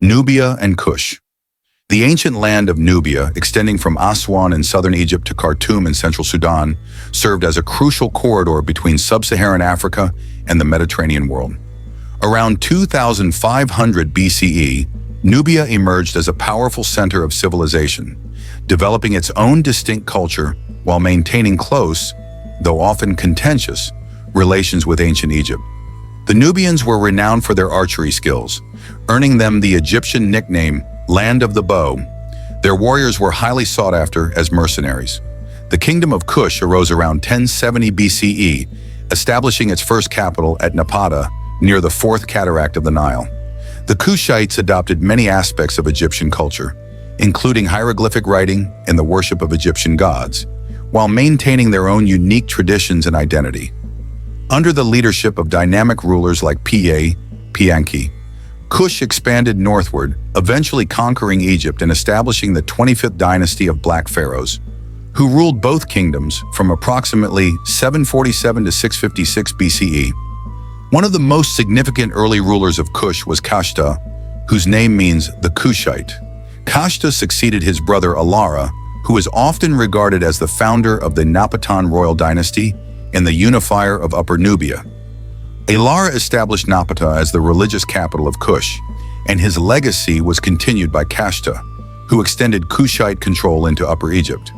Nubia and Kush. The ancient land of Nubia, extending from Aswan in southern Egypt to Khartoum in central Sudan, served as a crucial corridor between sub-Saharan Africa and the Mediterranean world. Around 2500 BCE, Nubia emerged as a powerful center of civilization, developing its own distinct culture while maintaining close, though often contentious, relations with ancient Egypt. The Nubians were renowned for their archery skills, earning them the Egyptian nickname Land of the Bow. Their warriors were highly sought after as mercenaries. The Kingdom of Kush arose around 1070 BCE, establishing its first capital at Napata, near the fourth cataract of the Nile. The Kushites adopted many aspects of Egyptian culture, including hieroglyphic writing and the worship of Egyptian gods, while maintaining their own unique traditions and identity. Under the leadership of dynamic rulers like Pianki, Kush expanded northward, eventually conquering Egypt and establishing the 25th dynasty of Black Pharaohs, who ruled both kingdoms from approximately 747 to 656 BCE. One of the most significant early rulers of Kush was Kashta, whose name means the Kushite. Kashta succeeded his brother Alara, who is often regarded as the founder of the Napatan royal dynasty and the unifier of Upper Nubia. Alara established Napata as the religious capital of Kush, and his legacy was continued by Kashta, who extended Kushite control into Upper Egypt.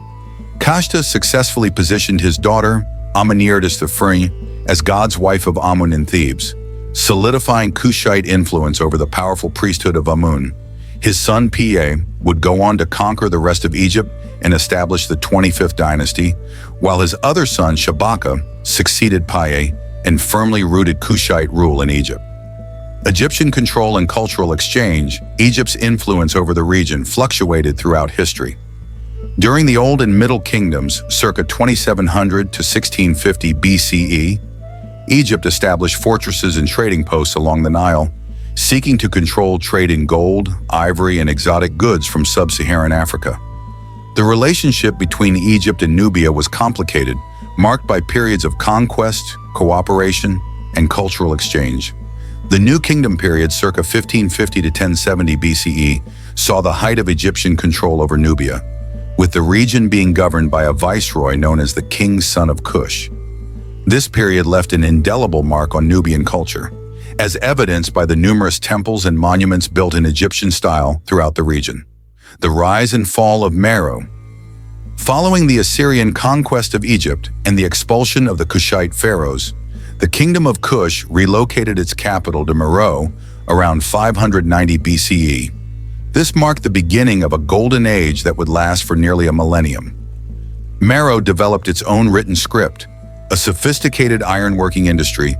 Kashta successfully positioned his daughter, Amenertis III, as God's wife of Amun in Thebes, solidifying Kushite influence over the powerful priesthood of Amun. His son Pa would go on to conquer the rest of Egypt and establish the 25th dynasty, while his other son Shabaka succeeded Pa and firmly rooted Kushite rule in Egypt. Egyptian control and cultural exchange, Egypt's influence over the region fluctuated throughout history. During the Old and Middle Kingdoms, circa 2700 to 1650 BCE, Egypt established fortresses and trading posts along the Nile, seeking to control trade in gold, ivory, and exotic goods from sub-Saharan Africa. The relationship between Egypt and Nubia was complicated, marked by periods of conquest, cooperation, and cultural exchange. The New Kingdom period, circa 1550 to 1070 BCE, saw the height of Egyptian control over Nubia, with the region being governed by a viceroy known as the King's Son of Kush. This period left an indelible mark on Nubian culture, as evidenced by the numerous temples and monuments built in Egyptian style throughout the region. The rise and fall of Meroe. Following the Assyrian conquest of Egypt and the expulsion of the Kushite pharaohs, the Kingdom of Kush relocated its capital to Meroe around 590 BCE. This marked the beginning of a golden age that would last for nearly a millennium. Meroe developed its own written script, a sophisticated ironworking industry,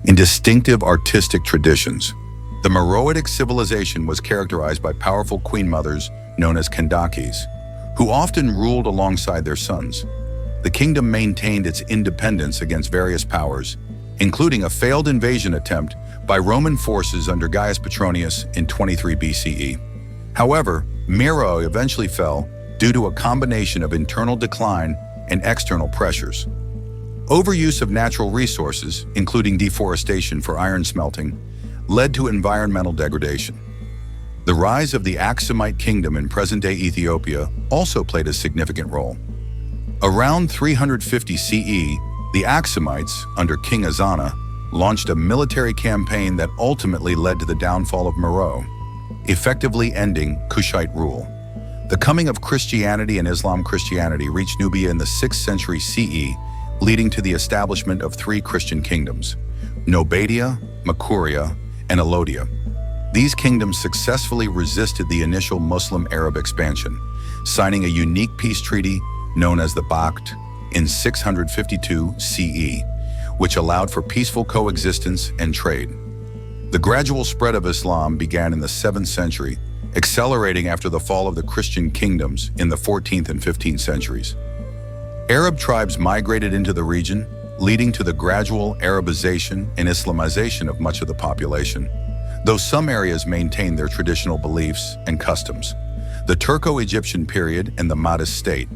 and distinctive artistic traditions. The Meroitic civilization was characterized by powerful queen mothers known as Kandakes, who often ruled alongside their sons. The kingdom maintained its independence against various powers, including a failed invasion attempt by Roman forces under Gaius Petronius in 23 BCE. However, Meroe eventually fell due to a combination of internal decline and external pressures. Overuse of natural resources, including deforestation for iron smelting, led to environmental degradation. The rise of the Aksumite Kingdom in present-day Ethiopia also played a significant role. Around 350 CE, the Aksumites, under King Ezana, launched a military campaign that ultimately led to the downfall of Meroe, effectively ending Kushite rule. The coming of Christianity and Islam Christianity reached Nubia in the 6th century CE, leading to the establishment of 3 Christian kingdoms, Nobadia, Mcqs, and Alodia. These kingdoms successfully resisted the initial Muslim-Arab expansion, signing a unique peace treaty known as the Pact in 652 CE, which allowed for peaceful coexistence and trade. The gradual spread of Islam began in the 7th century, accelerating after the fall of the Christian kingdoms in the 14th and 15th centuries. Arab tribes migrated into the region, leading to the gradual Arabization and Islamization of much of the population, though some areas maintained their traditional beliefs and customs. The Turco-Egyptian period and the Mahdist state.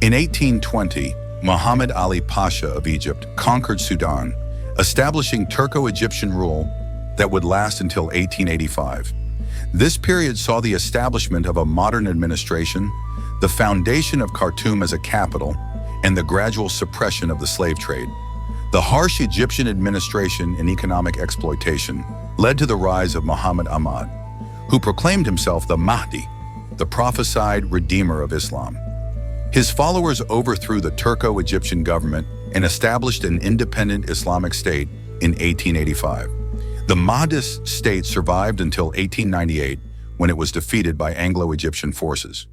In 1820, Muhammad Ali Pasha of Egypt conquered Sudan, establishing Turco-Egyptian rule that would last until 1885. This period saw the establishment of a modern administration, the foundation of Khartoum as a capital, and the gradual suppression of the slave trade. The harsh Egyptian administration and economic exploitation led to the rise of Muhammad Ahmad, who proclaimed himself the Mahdi, the prophesied redeemer of Islam. His followers overthrew the Turco-Egyptian government and established an independent Islamic state in 1885. The Mahdist state survived until 1898, when it was defeated by Anglo-Egyptian forces.